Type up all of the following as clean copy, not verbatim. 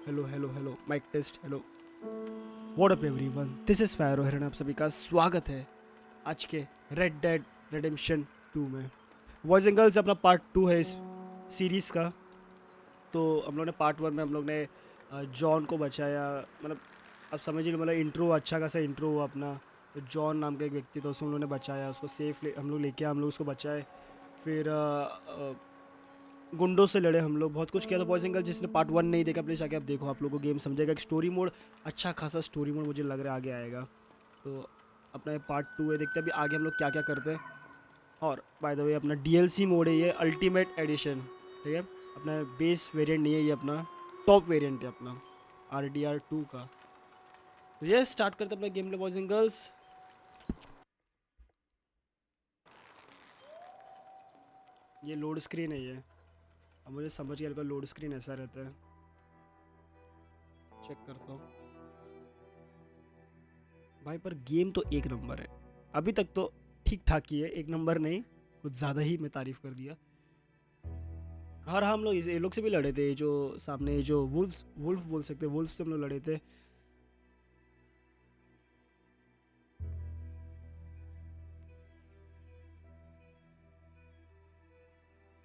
Hello mike test hello what up everyone this is फैरो हिरन आप सभी का स्वागत है आज के रेड डेड रिडेम्पशन 2 में बॉयज़ एंड गर्ल्स अपना पार्ट 2 है इस सीरीज़ का। तो हम लोग ने पार्ट 1 में हम लोग ने जॉन को बचाया, मतलब अब समझ लो, मतलब इंट्रो अच्छा खासा इंट्रो हुआ अपना। तो जॉन नाम का एक व्यक्ति था, उसको हम लोग ने बचाया, उसको सेफ हम लोग लेके आए, हम लोग उसको बचाए। फिर गुंडों से लड़े हम लोग, बहुत कुछ किया। तो बॉयज़ एंड गर्ल्स जिसने पार्ट 1 नहीं देखा प्लीज़ जाके आप देखो, आप लोगों को गेम समझेगा। एक स्टोरी मोड, अच्छा खासा स्टोरी मोड मुझे लग रहा है आगे आएगा। तो अपना ये पार्ट 2 है, देखते हैं अभी आगे हम लोग क्या क्या करते हैं। और बाय द वे अपना DLC मोड है ये, अल्टीमेट एडिशन, ठीक है। अपना बेस वेरिएंट नहीं है ये, अपना टॉप वेरिएंट है अपना RDR2 का। तो ये स्टार्ट करते हैं अपना game play boys and girls. ये लोड स्क्रीन है ये, अब मुझे समझ गया लोड स्क्रीन ऐसा रहता है। चेक करता हूँ भाई, पर गेम तो एक नंबर है अभी तक तो, ठीक ठाक ही है, एक नंबर नहीं, कुछ ज़्यादा ही मैं तारीफ़ कर दिया। और हम लोग ये लोग से भी लड़े थे, जो सामने जो वुल्फ बोल सकते हैं, वुल्फ से हम लोग लड़े थे।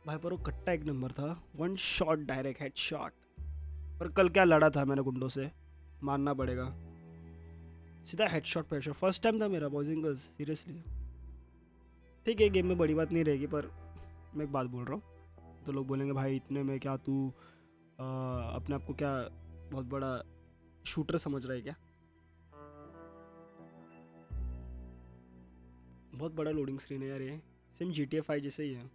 भाई पर वो कट्टा एक नंबर था, one shot direct head shot. पर कल क्या लड़ा था मैंने गुंडों से, मानना पड़ेगा, सीधा head shot pressure. First time था मेरा बॉयज़ एंड गर्ल्स, सीरियसली। ठीक है, गेम में बड़ी बात नहीं रहेगी, पर मैं एक बात बोल रहा हूँ। तो लोग बोलेंगे भाई इतने में क्या तू अपने आप को क्या बहुत बड़ा शूटर समझ रहा है क्या? बहुत बड़ा लोडिंग स्क्रीन है यार ये, सेम GTA 5 जैसे ही है।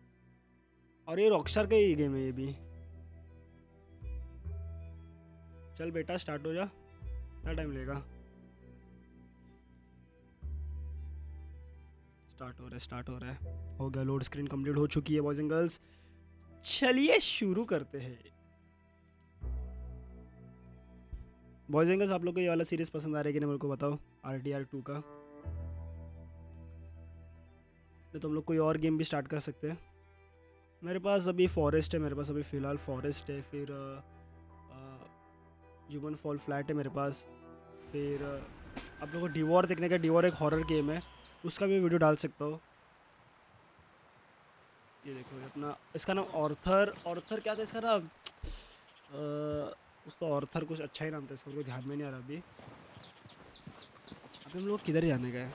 और ये रॉकस्टार का ही गेम है ये भी। चल बेटा स्टार्ट हो जा, क्या टाइम लेगा? स्टार्ट हो रहा है, हो गया। लोड स्क्रीन कंप्लीट हो चुकी है बॉयज एंड गर्ल्स, चलिए शुरू करते हैं। बॉयज एंड गर्ल्स आप लोग को ये वाला सीरीज पसंद आ रहा है कि नहीं मेरे को बताओ, RDR2 का। नहीं तो हम लोग कोई और गेम भी स्टार्ट कर सकते हैं। मेरे पास अभी फॉरेस्ट है, मेरे पास अभी फ़िलहाल फॉरेस्ट है। फिर ह्यूमन फॉल फ्लैट है मेरे पास। फिर आप लोगों को डिवॉर देखने का, डिवॉर एक हॉरर गेम है, उसका भी वीडियो डाल सकता हूँ। ये देखो ये अपना, इसका नाम ऑर्थर क्या था इसका नाम, उसका ऑर्थर कुछ अच्छा ही नाम था इसका, मुझे ध्यान में नहीं आ रहा अभी। अभी हम लोग किधर जाने का है?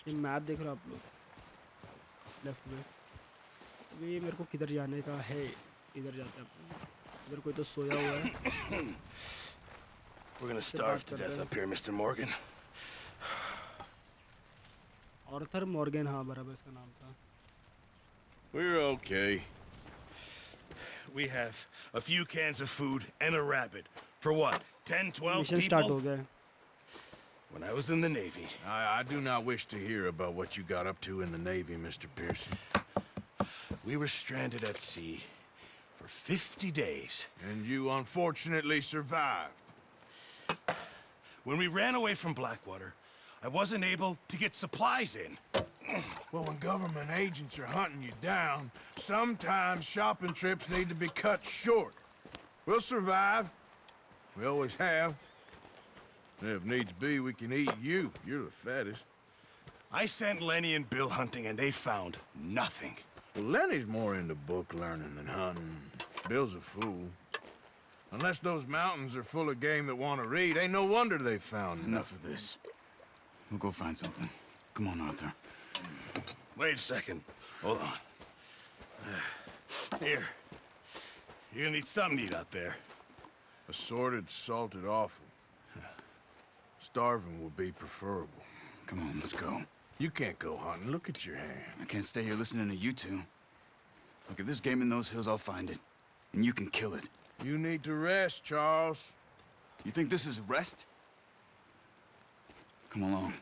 ये मैप देख रहे हो आप लोग लेफ्ट में, अभी मेरे को किधर जाने का है, इधर जाते हैं आप। इधर कोई तो सोया हुआ है। We're gonna starve to death up here, Mr. Morgan. Arthur Morgan, हाँ बराबर इसका नाम था। We're okay. We have a few cans of food and a rabbit. For what? 10, 12 mission start हो people? गया है। When I was in the Navy. I do not wish to hear about what you got up to in the Navy, Mr. Pearson. We were stranded at sea for 50 days. And you unfortunately survived. When we ran away from Blackwater, I wasn't able to get supplies in. Well, when government agents are hunting you down, sometimes shopping trips need to be cut short. We'll survive. We always have. And if needs be, we can eat you. You're the fattest. I sent Lenny and Bill hunting and they found nothing. Well, Lenny's more into book learning than hunting. Bill's a fool. Unless those mountains are full of game that want to read, ain't no wonder they found Enough of this. We'll go find something. Come on, Arthur. Wait a second. Hold on. Here. You're gonna need something to eat out there. Assorted, salted offal. Starving would be preferable. Come on, let's go. You can't go hunting. Look at your hand. I can't stay here listening to you two. Look, if there's game in those hills, I'll find it. And you can kill it. You need to rest, Charles. You think this is rest? Come along.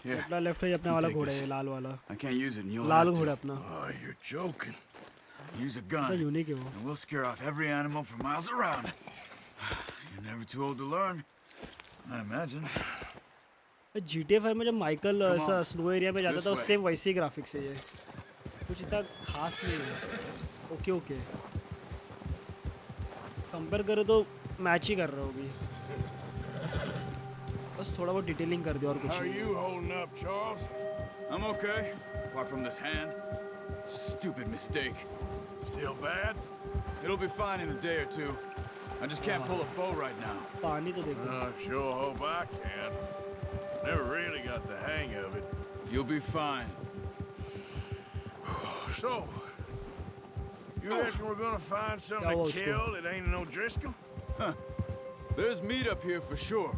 Here. अपना left है, अपने वाला घोड़ा है लाल वाला, I can't use it and you'll Lal have घोड़ा to. अपना। Oh, you're joking. Use a इतना gun. यूनिक है वो। And we'll scare off every animal for miles around. You're never too old to learn, I imagine. GTA 5 में जब Michael Come ऐसा on, snow area में जाता this था way. Same वैसे ही ग्राफिक्स है ये, कुछ इतना खास नहीं है। ओके ओके, कंपेयर करो तो मैच ही कर रहा हूँ अभी, बस थोड़ा बहुत डिटेलिंग कर दिया और कुछ How are नहीं। you holding up, Charles? I'm okay, apart from this hand. Stupid mistake. Still bad? It'll be fine in a day or two. I just can't pull a bow right now. पानी तो देखो। I sure hope I can. Never really got the hang of it. You'll be fine. So, you reckon we're gonna find something Yeah, to well, kill that ain't no Driscoll? There's meat up here for sure.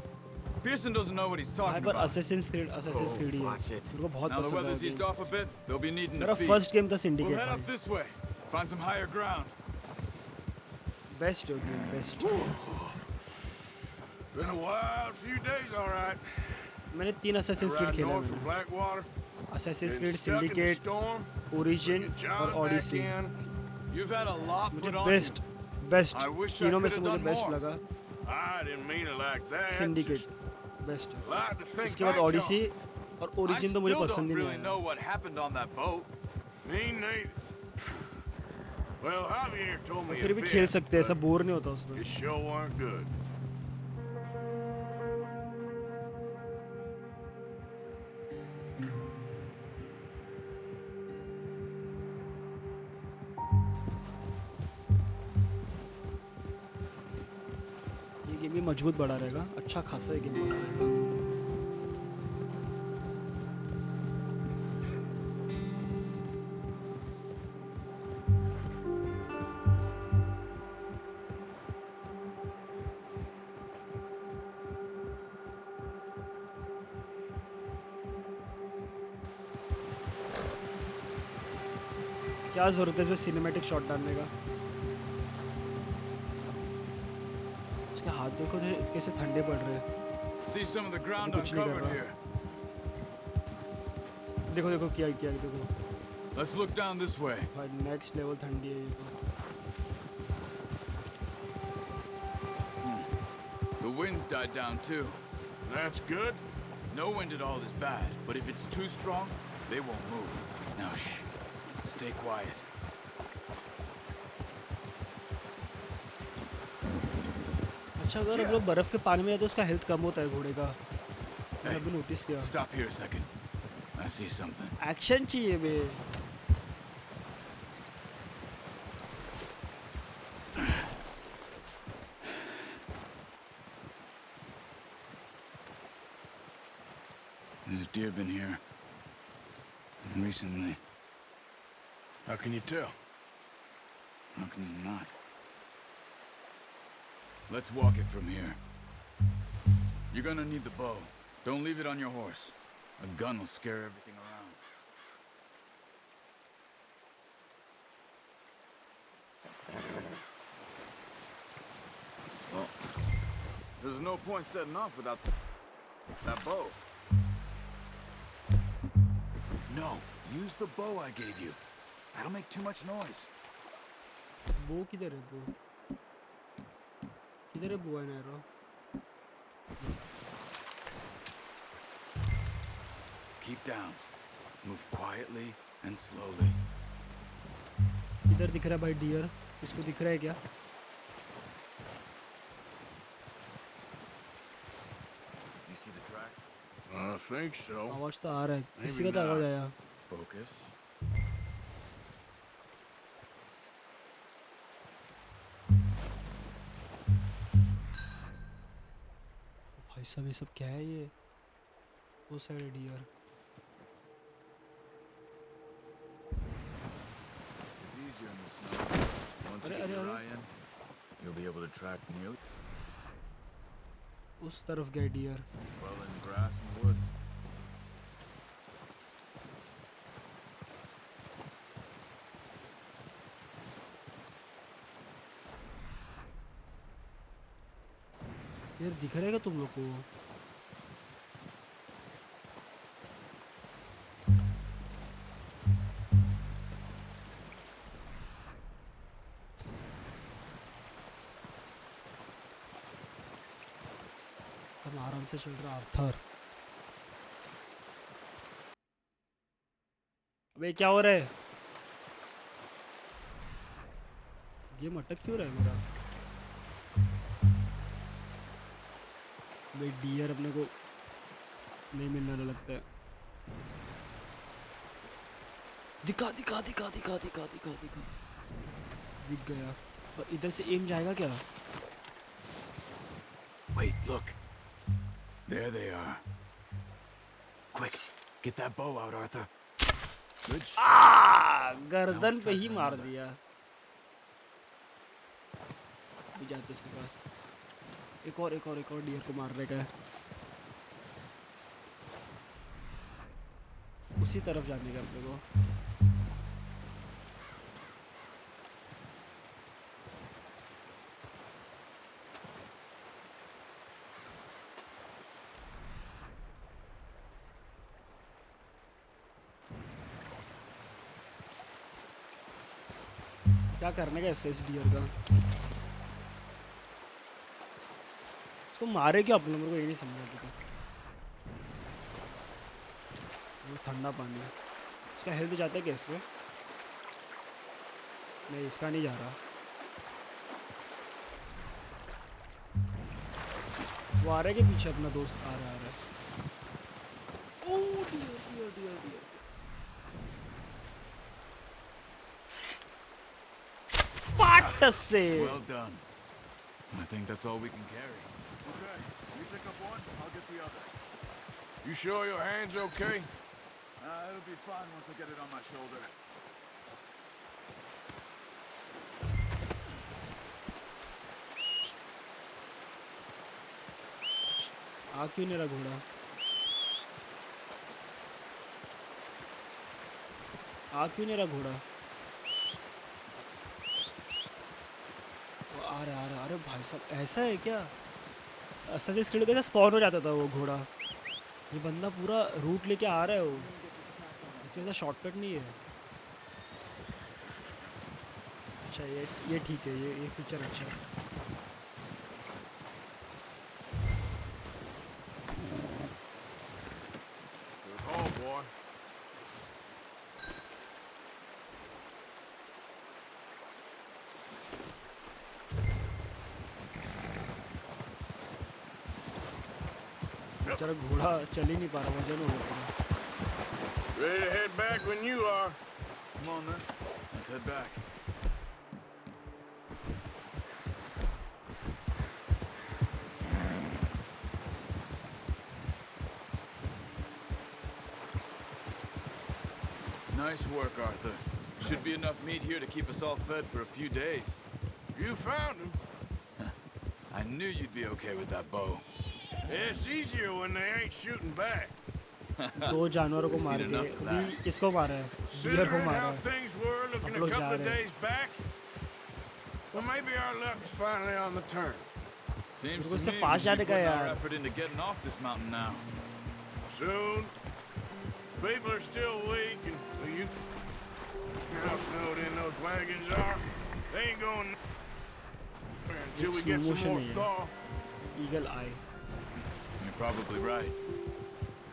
Pearson doesn't know what he's भाई talking पर about. Assassin's Creed ही है, Watch it. मेरे को बहुत Now the पसंद weather's है eased वो off a bit, they'll be needing मेरा to feed. फर्स्ट गेम था We'll सिंडिकेट head up भाई, this way. Find some higher ground. Best हो game best. Been a wild few days, all right. मैंने 3 Assassin's Creed Right खेला north from मैंने, Blackwater. Assassin's Been Creed stuck in the syndicate, storm. Origin Get और John back Odyssey. in. You've had a lot मुझे put on best you. Best I wish I तीनों में could से have मुझे done best more. लगा I didn't mean it like that. Syndicate, Just best है। like to think उसके बाद back Odissi on. और I ओरिजिन तो मुझे still पसंद don't ही really नहीं know आया। what happened on that boat. Me neither. Well, Javier told me फिर a भी bit, खेल सकते हैं, ऐसा but बोर नहीं होता उसमें। it sure weren't good. ये गेम भी मजबूत बड़ा रहेगा, अच्छा खासा ये गेम बड़ा रहेगा। क्या जरूरत है इसमें सिनेमैटिक शॉट डालने का? उसके हाथ देखो कैसे ठंडे पड़ रहे हैं। See some of the ground कुछ नहीं कर uncovered रहा। here. देखो देखो क्या किया देखो Let's look down this way. भाई, नेक्स्ट लेवल ठंडी है ये तो। The wind's died down too. That's good. No wind at all is bad, but if it's too strong, they won't move. Now shh. Stay quiet. अच्छा, अगर हम लोग बर्फ के पानी में जाए तो उसका हेल्थ कम होता है घोड़े का, मैंने अभी नोटिस किया। Stop here a second. I see something. Action चाहिए बे। There's deer been here. Recently. How can you tell? How can you not? Let's walk it from here. You're gonna need the bow. Don't leave it on your horse. A gun will scare everything around. Well, there's no point setting off without that bow. No, use the bow I gave you. That'll make too much noise. बो किधर है? बो किधर है? बो है ना? Keep down. Move quietly and slowly. किधर दिख रहा है भाई डियर? इसको दिख रहा है क्या? You see the tracks? I think so. आवाज तो आ रहा है, Maybe किसी का तो not. आवाज आया। Focus. भाई साहब ये सब क्या है ये? वो साइड है dear. It's easier in the snow. Once you Arre, get your arre, eye in, you'll be able to track mule उस तरफ गए dear. well in grass and woods. यार दिख रहा है क्या तुम लोग को? हम आराम से चल रहा आर्थर। अबे क्या हो रहा है? गेम अटक क्यों रहा है मेरा? भाई डियर अपने को नहीं मिलने वाला लगता है। दिखा दिखा दिखा दिखा दिखा दिखा दिखा दिख गया। और इधर से एम जाएगा क्या? Wait, look. There they are. Quick, get that bow out, Arthur. Good shot. गर्दन पे ही मार दिया। भी जाते इसके पास। एक और डियर को मारने का है। उसी तरफ जाने का अपने को। क्या करने का इस डियर का? इसको मारे क्या अपने? मेरे को ये नहीं समझ आता। वो ठंडा पानी है। इसका हेल्थ जाता है क्या इसमें? नहीं, इसका नहीं जा रहा। वो आ रहा है कि पीछे अपना दोस्त आ रहा है? Oh dear dear dear dear. पाट से। Well done. I think that's all we can carry. Okay, you pick up one, I'll get the other. You sure your hand's okay? It'll be fine once I get it on my shoulder. आ क्यों नहीं रहा घोड़ा? आ क्यों नहीं रहा घोड़ा? आ रहा अरे भाई साहब, ऐसा है क्या? असेसिन्स क्रीड कैसे स्पॉन हो जाता था वो घोड़ा? ये बंदा पूरा रूट लेके आ रहा है वो। इसमें ऐसा शॉर्टकट नहीं है। अच्छा ये ठीक है, ये फीचर अच्छा है। Oh boy. बेचारा घोड़ा चल ही नहीं पा रहा, वजन हो गया। Ready to head back when you are. Come on then. Let's head back. Nice work, Arthur. Should be enough meat here to keep us all fed for a few days. You found him. I knew you'd be okay with that bow. It's easier when they ain't shooting back. दो जानवरों को मार के अभी किसको मारा है? Dear को Considering मारा how है। things were looking a लोग जा couple of रहे हैं। days back, well, maybe our luck is finally on the turn. Seems Because to से me fast we should जाने be का putting our यार। effort into getting off this mountain now. Soon. People are still weak, and well, you know how snowed in those wagons are. They ain't going until we get slow some more motion thaw. Eagle I. You're probably right.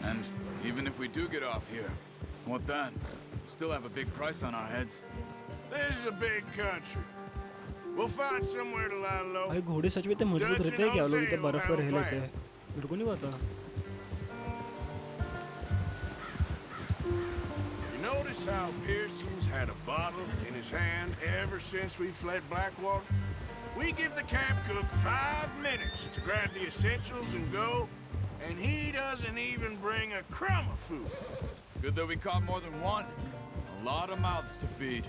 And even if we do get off here, what then? We'll still have a big price on our heads. This is a big country. We'll find somewhere to lie low. भाई घोड़े सच में इतने मजबूत रहते हैं क्या? लोग इतने बर्फ पर रह लेते हैं, मेरे को नहीं पता। You notice how Pearson's had a bottle in his hand ever since we fled Blackwater? We give the camp cook 5 minutes to grab the essentials and go, and he doesn't even bring a crumb of food. Good that we caught more than one. A lot of mouths to feed.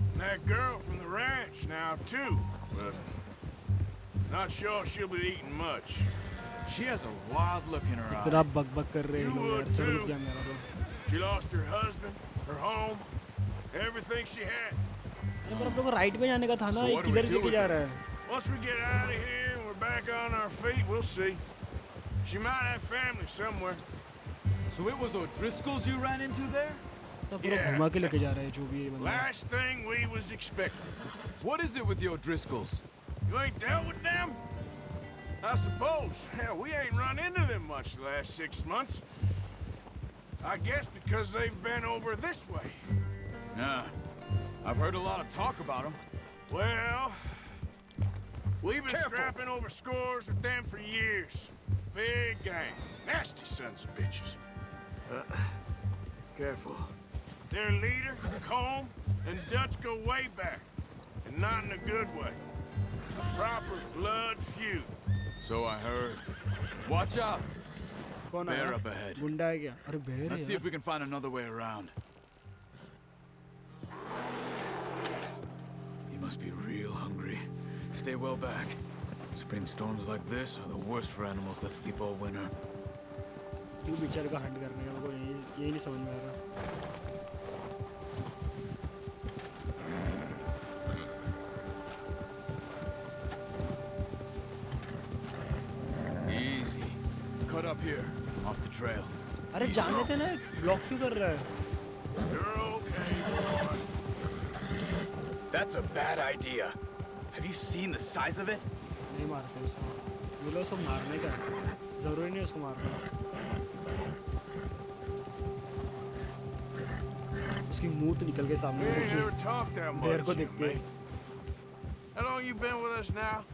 And that girl from the ranch now, too. But not sure she'll be eating much. She has a wild look in her फिर eye. आप बक कर रहे हो यार, sir रुक गया मेरा तो। She lost her husband, her home, everything she had. अरे पर आप लोग को राइट में जाने का था ना, So ये what do we किधर do लेके with जा her? रहा है? Once we get out of here and we're back on our feet, we'll see. She might have family somewhere. So it was O'Driscoll's you ran into there? तो पूरा Yeah. घुमा के लेके जा रहा है जो भी ये बंदा। Last thing we was expecting. What is it with the O'Driscolls? You ain't dealt with them? I suppose. Hell, we ain't run into them much the last 6 months. I guess because they've been over this way. Yeah. I've heard a lot of talk about them. Well, we've been Careful. scrapping over scores with them for years. Big gang. Nasty sons of bitches. Careful. Their leader, Combe, and Dutch go way back. And not in a good way. A proper blood feud. So I heard. Watch out. कौन Bear आया? up ahead. गुंडा है क्या? अरे बेर है Let's see यार. if we can find another way around. He must be real hungry. Stay well back. Spring storms like this are the worst for animals that sleep all winter. क्यों बेचारे का हंट करने का? मेरे को यही नहीं समझ में आ रहा. Easy. Cut up here, off the trail. अरे जाने दे ना. ब्लॉक क्यों कर रहा है? You're okay, boy. That's a bad idea. Have you seen the size of it? नहीं मारते उसको. ये लोग उसको मारने का है. जरूरी नहीं उसको मारना. उसकी मुंह तो निकल के We सामने ain't देखिए. never talked that बेर much, को you देख and के. me. How long you been with us now?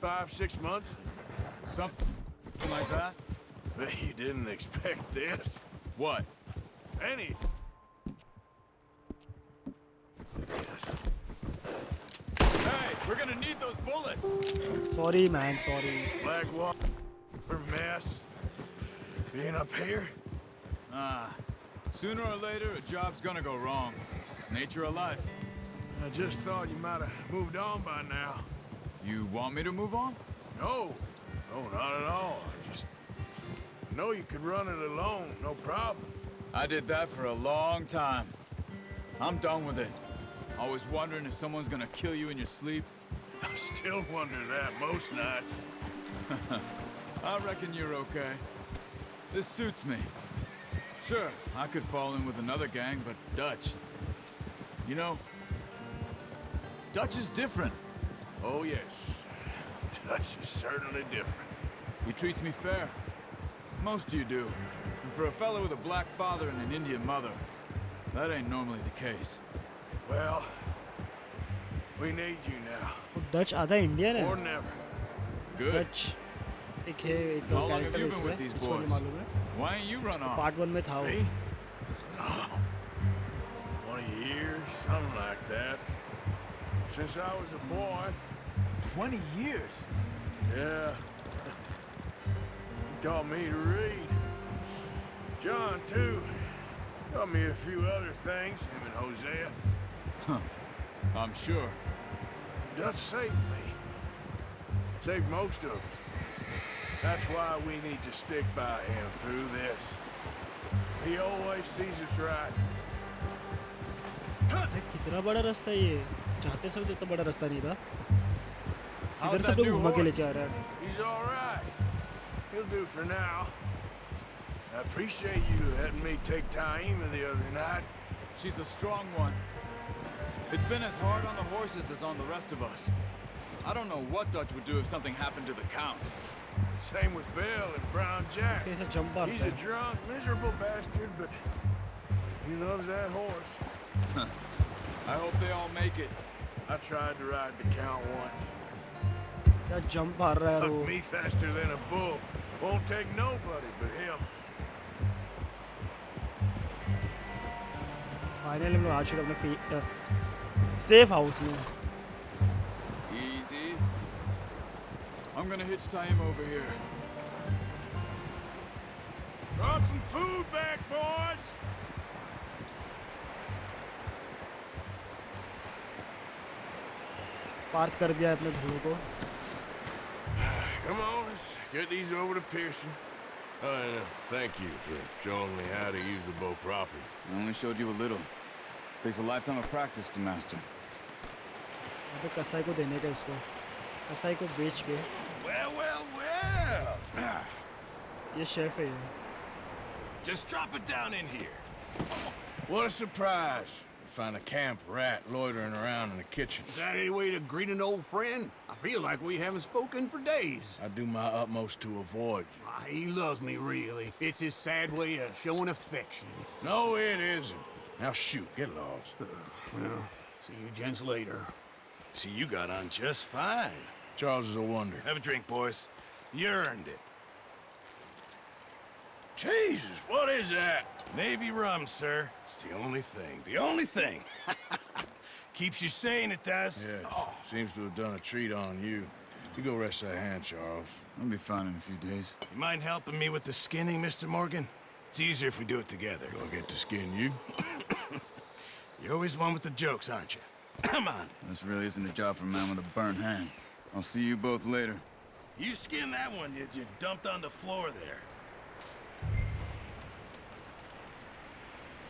5, 6 months? Something like that? Bet you didn't expect this. What? Anything. Yes. Hey, we're gonna need those bullets! Sorry man, sorry. Blackwater mess. Being up here? Sooner or later, a job's gonna go wrong. Nature of life. I just thought you might have moved on by now. You want me to move on? No. No, not at all. I just know you could run it alone, no problem. I did that for a long time. I'm done with it. Always wondering if someone's gonna kill you in your sleep. I still wonder that most nights. I reckon you're okay. This suits me. Sure, I could fall in with another gang, but Dutch... You know, Dutch is different. Oh, yes. Dutch is certainly different. He treats me fair. Most of you do. And for a fellow with a black father and an Indian mother, that ain't normally the case. Well, we need you now. वो Dutch आधा Indian Or है. never. Good. Dutch एक है एक How long have character you है been with इसमें. these इसको नहीं boys? मालूम है. Why ain't you run off? Part 1 में था वो. Me? Oh, 20 years, something like that. Since I was a boy. 20 years? Yeah. He taught me to read. John, too. Taught me a few other things, him and Hosea. I'm sure. Dutch saved me. Saved most of us. That's why we need to stick by him through this. He always sees us right. अरे कितना बड़ा रास्ता है ये. चाहते सब इतना बड़ा रास्ता नहीं था. How's इधर that सब लोग new घुमा के horse? लेके आ रहा है. He's all right. He'll do for now. I appreciate you letting me take Taima the other night. She's a strong one. It's been as hard on the horses as on the rest of us. I don't know what Dutch would do if something happened to the Count. Same with Bill and Brown Jack. कैसे jump मारता He's a है. drunk, miserable bastard, but he loves that horse. I hope they all make it. I tried to ride the Count once. क्या jump मार रहा है Took वो. me faster than a bull. Won't take nobody but him. Finally हम लोग आ चुके अपने safe house में. Easy. I'm gonna hitch Taima over here. Brought some food back, boys. Park कर दिया है अपने घोड़े को. Come on, let's get these over to Pearson. Thank you for showing me how to use the bow properly. I only showed you a little. Takes a lifetime of practice to master. अबे कसाई को देने का इसको. कसाई को बेच के. Well, well, well. ये शेफ है ये. Just drop it down in here. What a surprise. find a camp rat loitering around in the kitchen. Is that any way to greet an old friend? I feel like we haven't spoken for days. I do my utmost to avoid you. Ah, he loves me, really. It's his sad way of showing affection. No, it isn't. Now shoot, get lost. Well, see you gents later. See, you got on just fine. Charles is a wonder. Have a drink, boys. You earned it. Jesus, what is that? Navy rum, sir. It's the only thing. The only thing. Keeps you sane, it does. Yes, seems to have done a treat on you. You go rest that hand, Charles. I'll be fine in a few days. You mind helping me with the skinning, Mr. Morgan? It's easier if we do it together. Do I get to skin you? You're always one with the jokes, aren't you? Come on. This really isn't a job for a man with a burnt hand. I'll see you both later. You skin that one you dumped on the floor there.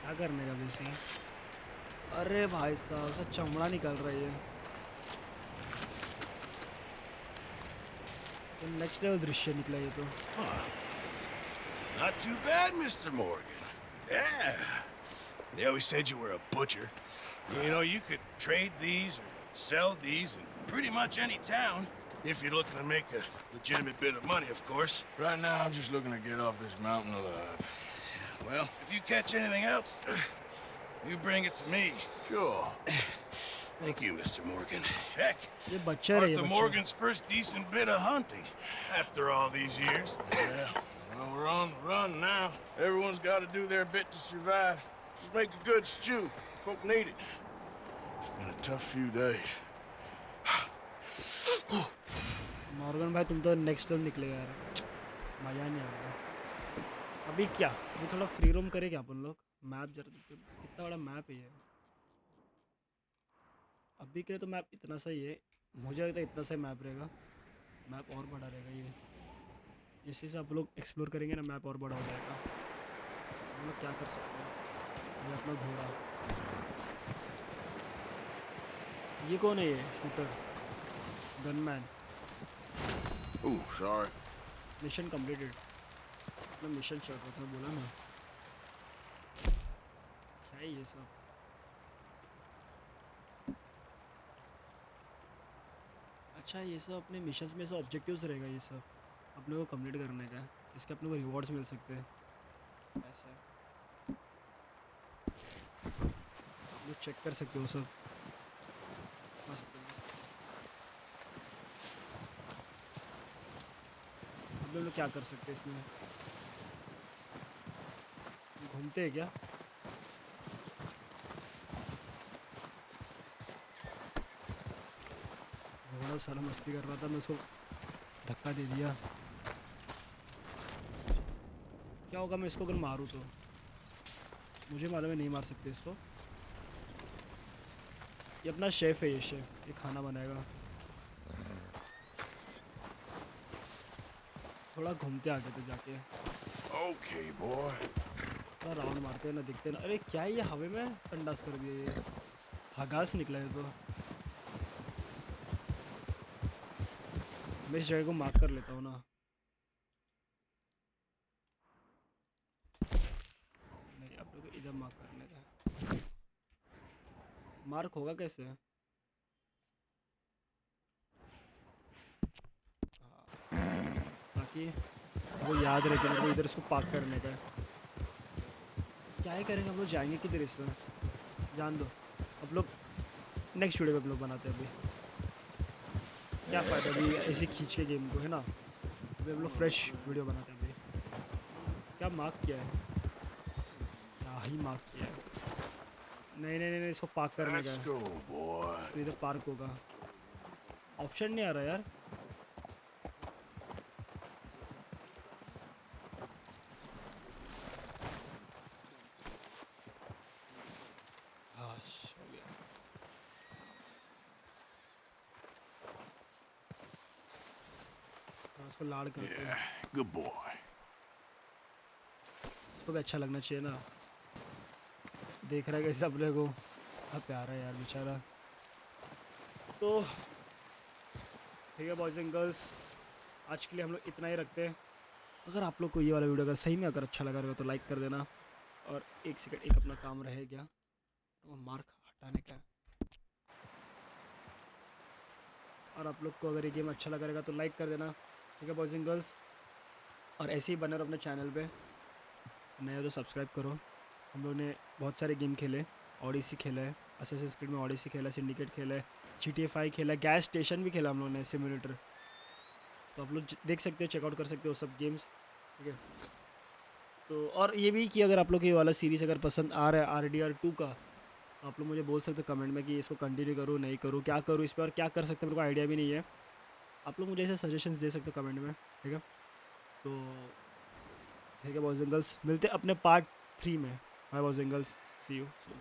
क्या करने का बीच में? अरे भाई साहब, उसका चमड़ा निकल रही है। तो नेक्स्ट लेवल दृश्य निकला ये तो। Not too bad, Mr. Morgan. Yeah. They always said you were a butcher. You know, you could trade these or sell these in pretty much any town. If you're looking to make a legitimate bit of money, of course. Right now, I'm just looking to get off this mountain alive. Well, if you catch anything else, you bring it to me. Sure. Thank you, Mr. Morgan. Heck, ये बच्चा है ये Arthur बच्चा। Morgan's first decent bit of hunting after all these years. Yeah. Well, we're on the run now. Everyone's got to do their bit to survive. Just make a good stew. Folk need it. It's been a tough few days. Morgan भाई तुम तो next level निकले यार, मजा नहीं आएगा। अभी क्या, अभी थोड़ा फ्री रोम करे क्या अपन लोग? मैप जरा देखते हैं, कितना बड़ा मैप है ये। अभी के लिए तो मैप इतना सही है, मुझे लगता है इतना सही मैप रहेगा। मैप और बड़ा रहेगा ये, जैसे जैसे आप लोग एक्सप्लोर करेंगे ना मैप और बड़ा हो जाएगा। हम लोग क्या कर सकते हैं? ये अपना घोड़ा, ये कौन है? ये shooter, gunman. Ooh, sorry. Mission completed. अपना मिशन चल रहा था, बोला ना। क्या है ये सब? अच्छा, ये सब अपने मिशंस में से ऑब्जेक्टिव्स रहेगा, ये सब अपने को कंप्लीट करने का है। इसके अपने को रिवॉर्ड्स मिल सकते हैं ऐसा। आप चेक कर सकते हो सब। मस्त मस्त। हम लोग क्या कर सकते हैं इसमें? घूमते हैं क्या? घोड़ा सारा मस्ती कर रहा था, मैं उसको धक्का दे दिया। क्या होगा मैं इसको अगर मारूं तो? मुझे मालूम है नहीं मार सकते इसको। ये अपना शेफ है, ये शेफ, ये खाना बनाएगा। थोड़ा घूमते आगे तो जाके। Okay, boy. थोड़ा राउंड मारते हैं ना, दिखते हैं ना। अरे क्या है ये, हवा में संडास कर दिया ये, हगास निकला है। तो मैं इस जगह को मार्क कर लेता हूँ ना। नहीं, आप लोग को इधर मार्क करने का। मार्क होगा कैसे? ताकि वो याद रहे कि मेरे को इधर इसको पार्क करने का है। क्या ही करेंगे हम लोग, जाएंगे किधर इसमें? जान दो, अब लोग नेक्स्ट वीडियो में हम लोग बनाते हैं। अभी क्या फ़ायदा अभी ऐसे खींच के गेम को, है ना? अभी हम लोग फ्रेश वीडियो बनाते हैं। अभी क्या मार्क किया है? क्या ही मार्क किया है? नहीं नहीं नहीं, इसको पार्क करने का Let's है। go, boy. तो इधर पार्क होगा, ऑप्शन नहीं आ रहा यार। हो गया। उसको लाड़ करते हैं। Yeah, good boy. उसको भी अच्छा लगना चाहिए ना, देख रहा है कैसे अपने को। अब प्यारा है यार बेचारा। तो ठीक है बॉयज़ एंड गर्ल्स, आज के लिए हम लोग इतना ही रखते हैं। अगर आप लोग को ये वाला वीडियो अगर सही में अगर अच्छा लगा रहेगा तो लाइक कर देना। और एक सेकंड, एक अपना काम रह गया, वो मार्क हटाने का है। और आप लोग को अगर ये गेम अच्छा लगा रहेगा तो लाइक कर देना, ठीक है बॉयज़ एंड गर्ल्स। और ऐसे ही बने रहो अपने चैनल पे, नए हो तो सब्सक्राइब करो। हम लोग ने बहुत सारे गेम खेले, ओडिसी खेला है, असेसिन्स क्रीड में ओडिसी खेला है, सिंडिकेट खेला है, GTA 5 खेला है, गैस स्टेशन भी खेला हम लोग ने, सिमुलेटर। तो आप लोग देख सकते हो, चेकआउट कर सकते हो सब गेम्स, ठीक है। तो और ये भी कि अगर आप लोग को ये वाला सीरीज़ अगर पसंद आ रहा है RDR2 का, तो आप लोग मुझे बोल सकते हो कमेंट में कि इसको कंटिन्यू करूँ नहीं करूँ, क्या करूँ इस पर, और क्या कर सकते हैं मेरे को आइडिया भी नहीं है। आप लोग मुझे ऐसे सजेशंस दे सकते हो कमेंट में, ठीक है। तो ठीक है बॉयज़ एंड गर्ल्स, मिलते हैं अपने पार्ट 3 में। Bye boys and girls, see you soon.